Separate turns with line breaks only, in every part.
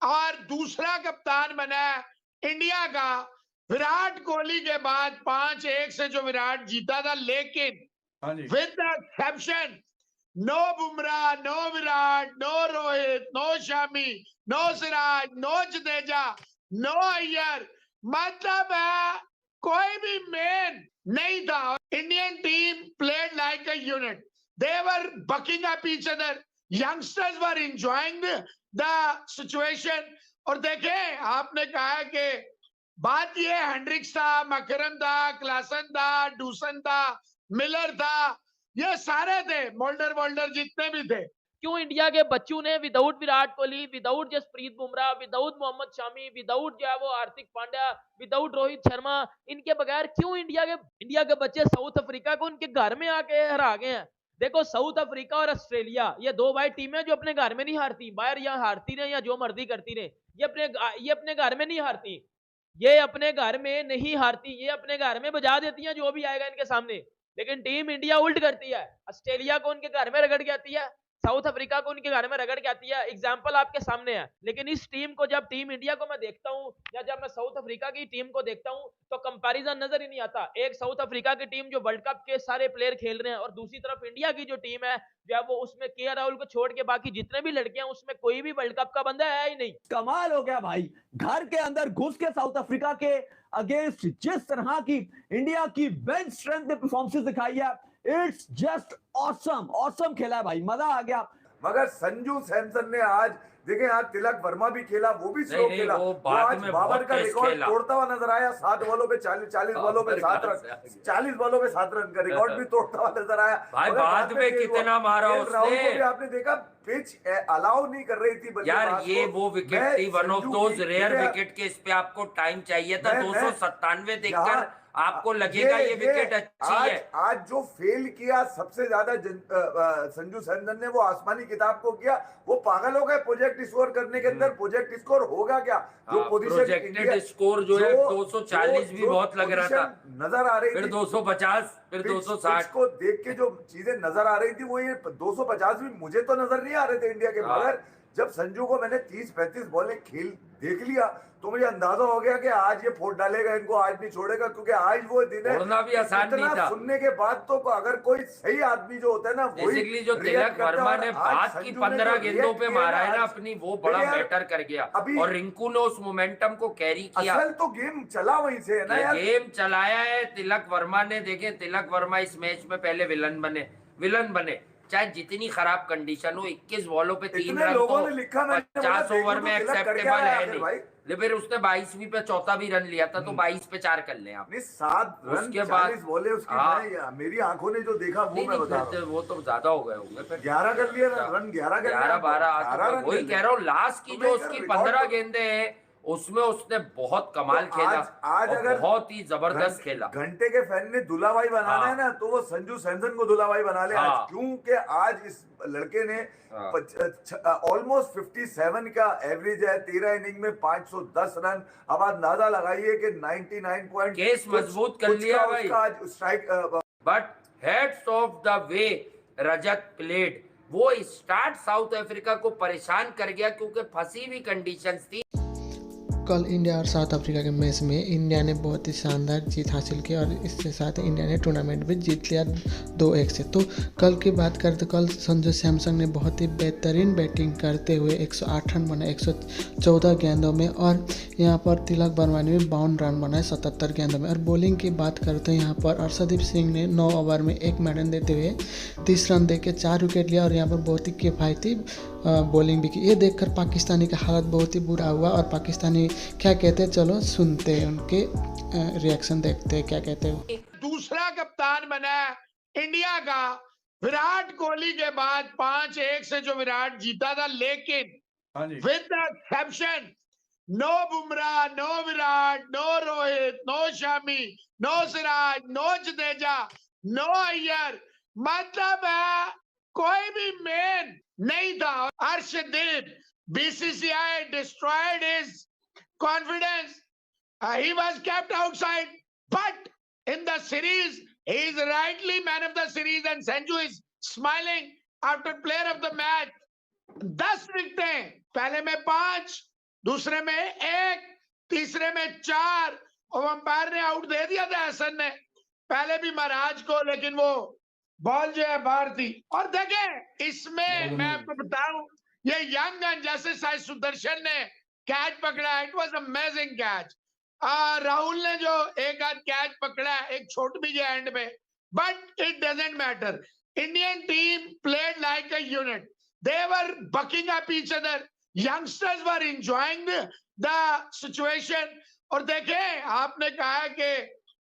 और दूसरा कप्तान बना है इंडिया का विराट कोहली के बाद 5-1 से जो विराट जीता था, लेकिन
हाँ जी।
With the exception no Bumrah, no Virat, no Rohit, no Shami, no Siraj, no Jadeja, no Iyer, मतलब है कोई भी मेन नहीं था। Indian team played like a unit, they were backing up each other, youngsters were enjoying the situation. और देखें, आपने कहा कि बात ये हेंड्रिक्स था, मकरम था, क्लासन था, डूसन था, मिलर था, ये सारे थे, मोल्डर वोल्डर जितने भी थे।
क्यों इंडिया के बच्चों ने without Virat Kohli, without Jasprit Bumrah, without Mohammed Shami, without जो है वो हार्दिक पांड्या, विदाउट रोहित शर्मा, इनके बगैर क्यों इंडिया के बच्चे साउथ अफ्रीका को उनके घर में आके हरा गए हैं। देखो, साउथ अफ्रीका और ऑस्ट्रेलिया, ये दो भाई टीमें जो अपने घर में नहीं हारती, बाहर यहाँ हारती रहे या जो मर्जी करती रहे, ये अपने घर में नहीं हारती, ये अपने घर में नहीं हारती, ये अपने घर में बजा देती हैं जो भी आएगा इनके सामने। लेकिन टीम इंडिया उल्ट करती है, ऑस्ट्रेलिया को उनके घर में रगड़ के आती है, साउथ अफ्रीका को उनके घर में रगड़ के आती है। एग्जाम्पल आपके सामने है। लेकिन इस टीम को, जब टीम इंडिया को मैं देखता हूं या जब मैं साउथ अफ्रीका की टीम को देखता हूं, तो कंपैरिजन नजर ही नहीं आता। एक साउथ अफ्रीका की टीम जो वर्ल्ड कप के सारे प्लेयर खेल रहे हैं, और दूसरी तरफ इंडिया की जो टीम है, जब वो उसमें के राहुल को छोड़ के बाकी जितने भी लड़के हैं, उसमें कोई भी वर्ल्ड कप का बंदा है ही नहीं।
कमाल हो गया भाई, घर के अंदर घुस के साउथ अफ्रीका के अगेंस्ट जिस तरह की इंडिया की बेंच स्ट्रेंथ ने परफॉर्मेंस दिखाई है, इट्स जस्ट ऑसम, ऑसम खेला है भाई, मजा आ गया।
मगर संजू सैमसन ने आज देखें, आज तिलक वर्मा भी खेला, वो भी स्लो खेला,
वो
वो
बाद
आज
में
बाबर
बहुत
का
तेज
रिकॉर्ड
खेला।
तोड़ता हुआ नजर आया। 7 बॉलों पे 40 बॉलों पे 7 रन, 40 बॉलों पे 7 रन का रिकॉर्ड भी तोड़ता हुआ नजर आया।
भाई
मगर
बाद में
ये
कितना
हुआ,
मारा
राहुल को
उसने।
भी आपने देखा, पिच अलाउ नहीं कर रही थी
यार
बल्लेबाज
ये
को।
वो विकेट
मैं
थी, वन ऑफ
संजू
दोज
की-
रेयर
मैं-
विकेट के, इस पे आपको टाइम चाहिए था।
मैं-
297 देखकर आपको लगेगा ये विकेट अच्छी
आज,
है।
आज जो फेल किया सबसे ज्यादा संजू सैमसन ने, वो आसमानी किताब को किया। वो पागल हो गए प्रोजेक्ट स्कोर करने के अंदर। प्रोजेक्ट स्कोर होगा क्या? जो पोजीशन
प्रोजेक्टेड स्कोर जो है 240 भी बहुत लग रहा था,
नजर आ रही
फिर
थी,
250, फिर 260
को देख के जो चीजें नजर आ रही थी, वो ये 250 भी मुझे तो नजर नहीं आ रहे थे इंडिया के। मगर जब संजू को मैंने 30-35 बॉलें खेल देख लिया, तो मुझे अंदाजा हो गया कि आज ये फोड़ डालेगा, इनको आज नहीं छोड़ेगा, क्योंकि आज वो दिन है।
छोड़ना भी आसान नहीं था।
सुनने के बाद तो अगर कोई सही आदमी जो होता है ना,
बेसिकली जो तिलक वर्मा ने बात की 15 गेंदों पे मारा है ना अपनी, वो बड़ा मैटर कर गया। और रिंकू ने उस मोमेंटम को कैरी किया।
असल तो गेम चला वहीं से है ना यार,
गेम चलाया है तिलक वर्मा ने। देखें, तिलक वर्मा इस मैच में पहले विलन बने, चाहे जितनी खराब कंडीशन हो। 21 बॉलों पे 3 रन
लोगों
तो
ने लिखा,
50 ओवर में एक्सेप्टेबल है नहीं। फिर उसने 22वीं पे चौथा भी रन लिया था, तो 22 पे 4 कर ले आप।
7 रन
उसके
40 बॉले उसकी। मेरी आंखों ने जो देखा वो मैं बता रहा हूं।
वो तो ज्यादा हो गए होंगे। फिर
11 कर लिए रन, 11 कर
11-12, वही कह रहा हूँ। लास्ट की जो उसकी 15 गेंदें हैं, उसमें उसने बहुत कमाल खेला।
आज अगर
बहुत ही जबरदस्त खेला।
घंटे के फैन ने दुलाभाई बनाना है ना, तो वो संजू सैमसन को दुलाभाई बना ले आज, क्योंकि आज इस लड़के ने ऑलमोस्ट 57 का एवरेज है, 13 इनिंग में 510 रन। अब आप अंदाजा लगाइए कि 99 पॉइंट
केस मजबूत कर लिया भाई।
आज strike.
But heads of the way Rajat played, वो स्टार्ट साउथ अफ्रीका को परेशान कर गया, क्योंकि फंसी हुई कंडीशंस थी।
कल इंडिया और साउथ अफ्रीका के मैच में इंडिया ने बहुत ही शानदार जीत हासिल की, और इसके साथ इंडिया ने टूर्नामेंट भी जीत लिया 2-1 से। तो कल की बात करें तो कल संजू सैमसन ने बहुत ही बेहतरीन बैटिंग करते हुए 108 रन बनाए 114 गेंदों में, और यहाँ पर तिलक वर्मा ने भी 52 रन बनाए 77 गेंदों में। और बॉलिंग की बात करें तो यहाँ पर अर्शदीप सिंह ने 9 ओवर में 1 मेडन देते हुए 30 रन देके 4 विकेट लिया, और यहाँ पर बहुत ही किफ़ायती बॉलिंग भी की। ये देखकर पाकिस्तानी का हालत बहुत ही बुरा हुआ, और पाकिस्तानी क्या कहते हैं, चलो सुनते हैं, उनके रिएक्शन देखते हैं क्या कहते हैं।
दूसरा कप्तान बना है इंडिया का विराट कोहली के बाद 5-1 से जो विराट जीता था, लेकिन with the exception no Bumrah, no Virat, no Rohit, no Shami, no Siraj, no Jadeja, no Iyer, मतलब है कोई भी मेन नहीं था। Arshdeep, BCCI destroyed his confidence. He was kept outside, but in the series, he is rightly man of the series, and Sanju is smiling after player of the match. 10 विकेटें, पहले में 5, दूसरे में 1, तीसरे में 4 और अंपायर ने आउट दे दिया था हसन ने पहले भी महाराज को, लेकिन वो बॉल जो है बाहर थी। और देखें इसमें मैं आपको बताऊं, ये यंग गन जैसे साई सुदर्शन ने कैच पकड़ा, it was amazing catch. Rahul ने जो एक आध कैच पकड़ा, एक छोट भी गया एंड में, but it doesn't matter. Indian team played like a unit, they were backing up each other, youngsters were enjoying the situation. और देखें आपने कहा कि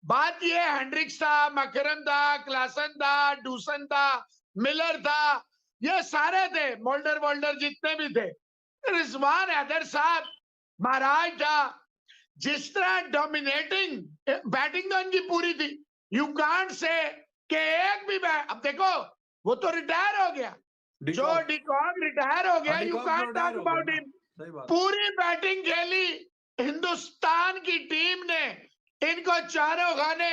बात ये हेंड्रिक्स था, मकरम था, क्लासन था, डूसन था, मिलर था, ये सारे थे, मोल्डर जितने भी थे, रिजवान हैदर साहब, महाराज था, जिस तरह डोमिनेटिंग बैटिंग तो इनकी पूरी थी। यू कांट से कि एक भी अब देखो वो तो रिटायर हो गया, जो डिकॉक रिटायर हो गया, you can't talk about him. पूरी बैटिंग खेली हिंदुस्तान की टीम ने, इनको चारों खाने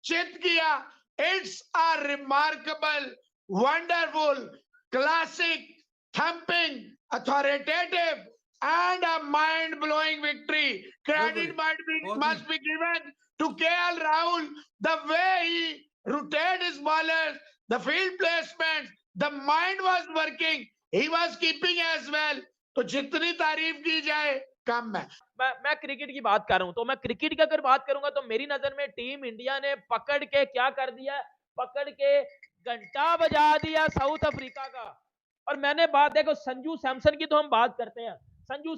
चित किया। It's a remarkable, wonderful, classic, thumping, authoritative and a mind-blowing victory. Credit must be given to KL Rahul. The way he rotated his bowlers, the field placements, the mind was working. He was keeping as well. तो जितनी तारीफ की जाए कम है।
मैं cricket की बात कर रहा हूं, तो मैं क्रिकेट की अगर बात करूंगा तो मेरी नजर में टीम इंडिया ने पकड़ के क्या कर दिया, पकड़ के घंटा बजा दिया साउथ अफ्रीका का। और मैंने बात देखो, संजू सैमसन की तो हम बात करते हैं, संजू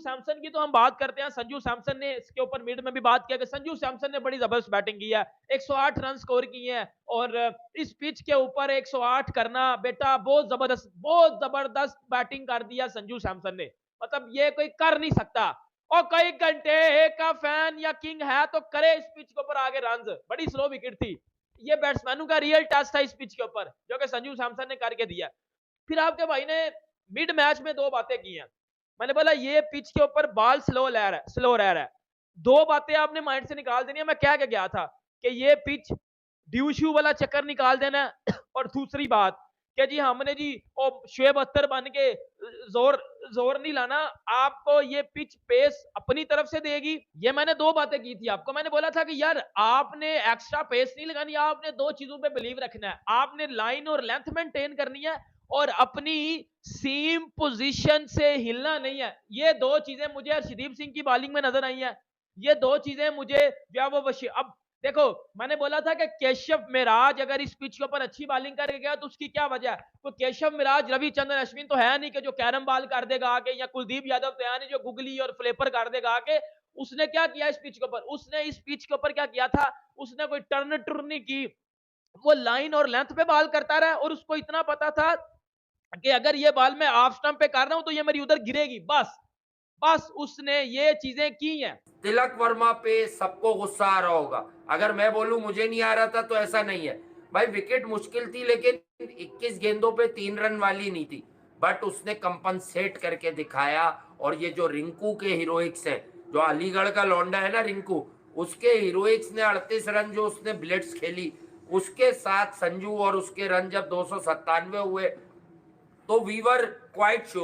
सैमसन ने इसके ऊपर मिड में भी बात किया कि संजू सैमसन ने बड़ी जबरदस्त बैटिंग की है, 108 रन स्कोर किए हैं। और इस पिच के ऊपर 108 करना बेटा बहुत जबरदस्त बैटिंग कर दिया संजू सैमसन ने, मतलब ये कोई कर नहीं सकता। और कई घंटे का फैन या किंग है तो करे इस पिच के ऊपर आगे रन, बड़ी स्लो विकेट थी, ये बैट्समैनों का रियल टेस्ट था इस पिच के ऊपर, जो कि संजू सैमसन ने करके दिया। फिर आपके भाई ने मिड मैच में 2 बातें की हैं, मैंने बोला ये पिच के ऊपर बॉल स्लो रह रहा है। 2 बातें आपने माइंड से निकाल देनी है। मैं क्या गया था कि ये पिच ड्यूशू वाला चक्कर निकाल देना है। और दूसरी बात कि जी हमने जी शुएब अख्तर बन के जोर नहीं लाना, आपको ये पिच पेस अपनी तरफ से देगी। ये मैंने 2 बातें की थी आपको, मैंने बोला था कि यार आपने एक्स्ट्रा पेस नहीं लगानी, आपने 2 चीजों पे बिलीव रखना है, आपने लाइन और लेंथ मेंटेन करनी है और अपनी सीम पोजीशन से हिलना नहीं है। ये 2 चीजें मुझे हर्षदीप सिंह की बॉलिंग में नजर आई हैं, ये 2 चीजें मुझे अब देखो मैंने बोला था कि केशव मिराज अगर इस पिच के ऊपर अच्छी बॉलिंग करके गया तो उसकी क्या वजह है, तो केशव मिराज रविचंद्रन अश्विन तो है नहीं कि जो कैरम बॉल कर देगा आके, या कुलदीप यादव तो है नहीं जो गुगली और फ्लेपर कर देगा आके। उसने क्या किया इस पिच के ऊपर, उसने इस पिच के ऊपर क्या किया था, उसने कोई टर्न नहीं की, वो लाइन और लेंथ पे बॉल करता रहा। और उसको इतना पता था कि अगर ये बॉल मैं ऑफ स्टंप पे कर रहा हूं तो ये मेरी उधर गिरेगी, बस उसने ये चीजें की हैं।
तिलक वर्मा पे सबको गुस्सा आ रहा होगा, अगर मैं बोलूं मुझे नहीं आ रहा था तो ऐसा नहीं है भाई, विकेट मुश्किल थी लेकिन 21 गेंदों पे 3 रन वाली नहीं थी, बट उसने कंपनसेट करके दिखाया। और ये जो रिंकू के हीरोइक्स हैं, जो अलीगढ़ का लौंडा है ना रिंकू, उसके हीरोइक्स ने 38 रन जो उसने ब्लिट्स खेली, उसके साथ संजू और उसके रन जब 297 हुए तो वी वर क्वाइट श्योर